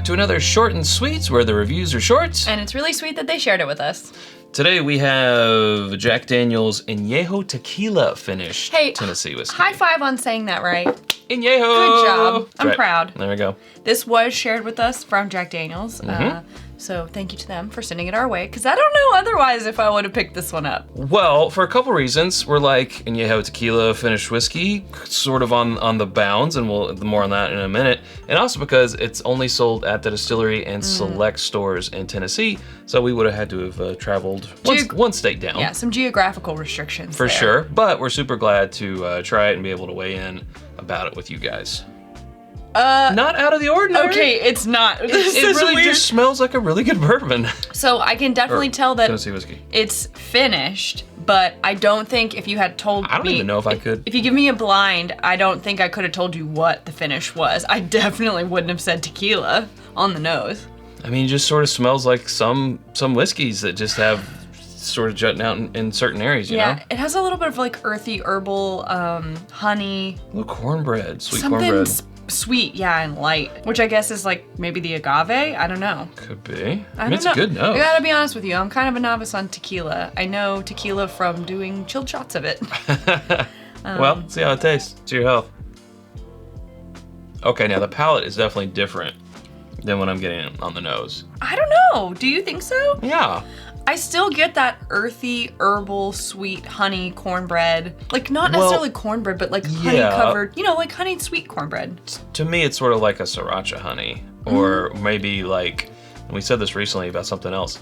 to another Short and Sweets where the reviews are short. And it's really sweet that they shared it with us. Today we have Jack Daniel's Añejo Tequila Finished Tennessee Whiskey. High five on saying that right. Añejo! Good job. I'm proud. There we go. This was shared with us from Jack Daniel's. So thank you to them for sending it our way, because I don't know otherwise if I would have picked this one up. Well, for a couple reasons. We're like Añejo Tequila Finished Whiskey, sort of on the bounds, and we'll more on that in a minute. And also because it's only sold at the distillery and select stores in Tennessee, so we would have had to have traveled one state down. Yeah, some geographical restrictions For there. sure, but we're super glad to try it and be able to weigh in about it with you guys. Not out of the ordinary. Okay, it's not. It really just smells like a really good bourbon. So I can definitely tell that Tennessee whiskey. It's finished, but I don't think if you had told me... I don't even know if I could. If you give me a blind, I don't think I could have told you what the finish was. I definitely wouldn't have said tequila on the nose. I mean, it just sort of smells like some whiskeys that just have sort of jutting out in certain areas, you know? Yeah, it has a little bit of like earthy, herbal, honey. A little cornbread, sweet something cornbread. Sweet, yeah, and light, which I guess is like maybe the agave. I don't know. Could be. I mean, it's a good nose. I gotta be honest with you. I'm kind of a novice on tequila. I know tequila from doing chilled shots of it. Well, see how it tastes. To your health. Okay, now the palate is definitely different than what I'm getting on the nose. I don't know. Do you think so? Yeah. I still get that earthy, herbal, sweet honey cornbread. Like not necessarily cornbread, but like honey covered, you know, like honeyed sweet cornbread. To me, it's sort of like a sriracha honey, or maybe like, and we said this recently about something else,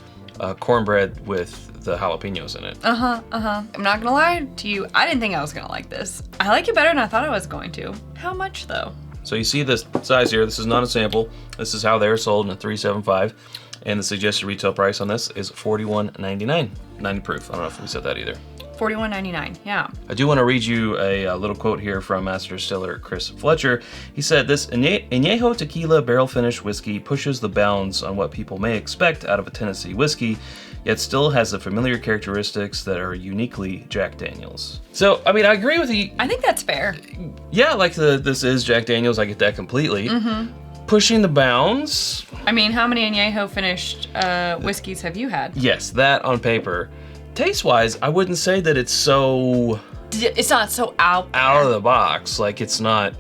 cornbread with the jalapenos in it. I'm not gonna lie to you, I didn't think I was gonna like this. I like it better than I thought I was going to. How much though? So you see this size here, this is not a sample. This is how they're sold in a 375. And the suggested retail price on this is $41.99, 90 proof. I don't know if we said that either. $41.99, yeah. I do want to read you a little quote here from Master Distiller Chris Fletcher. He said, "This Añejo Tequila barrel finished whiskey pushes the bounds on what people may expect out of a Tennessee whiskey, yet still has the familiar characteristics that are uniquely Jack Daniel's." So, I mean, I agree with you. I think that's fair. Yeah, like this is Jack Daniel's. I get that completely. Pushing the bounds. I mean, how many Añejo finished whiskeys have you had? Yes, that on paper. Taste-wise, I wouldn't say that it's so... It's not so out of the box. Like, it's not...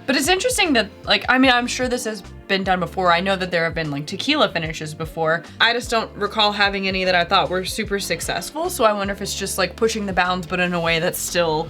But it's interesting that, like, I mean, I'm sure this has been done before. I know that there have been, like, tequila finishes before. I just don't recall having any that I thought were super successful, so I wonder if it's just, like, pushing the bounds, but in a way that still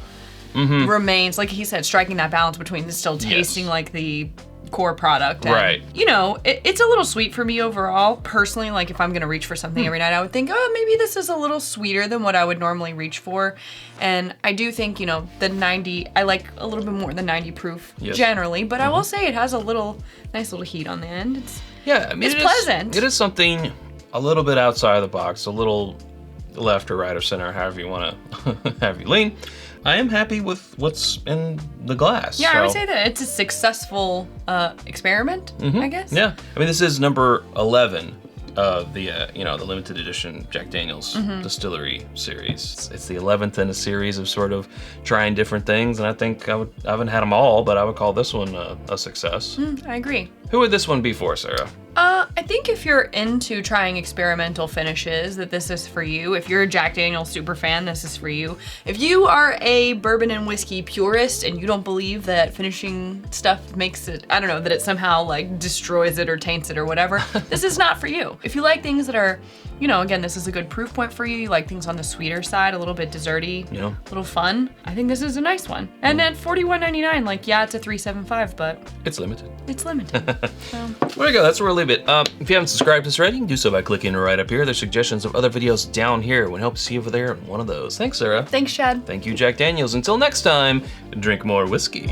remains, like he said, striking that balance between the still tasting like the core product. And, right. You know, it's a little sweet for me overall. Personally, like if I'm gonna reach for something every night, I would think, oh, maybe this is a little sweeter than what I would normally reach for. And I do think, you know, the 90, I like a little bit more than 90 proof generally, but I will say it has a nice little heat on the end. I mean, it's pleasant. It is something a little bit outside of the box, a little left or right or center, however you want to have you lean. I am happy with what's in the glass. Yeah, I would say that it's a successful experiment, I guess. Yeah, I mean, this is number 11 of the the limited edition Jack Daniel's Distillery Series. It's the 11th in a series of sort of trying different things, and I think I haven't had them all, but I would call this one a success. I agree. Who would this one be for, Sarah? I think if you're into trying experimental finishes, that this is for you. If you're a Jack Daniel's super fan, this is for you. If you are a bourbon and whiskey purist and you don't believe that finishing stuff makes it, I don't know, that it somehow like destroys it or taints it or whatever, this is not for you. If you like things that are, you know, again, this is a good proof point for you. You like things on the sweeter side, a little bit desserty, a little fun. I think this is a nice one. And at $41.99, like, yeah, it's a 375, but it's limited. It's limited. So. There we go, that's where we'll leave it. If you haven't subscribed to us already, you can do so by clicking right up here. There's suggestions of other videos down here. We'll help you see over there in one of those. Thanks, Sarah. Thanks, Chad. Thank you, Jack Daniels. Until next time, drink more whiskey.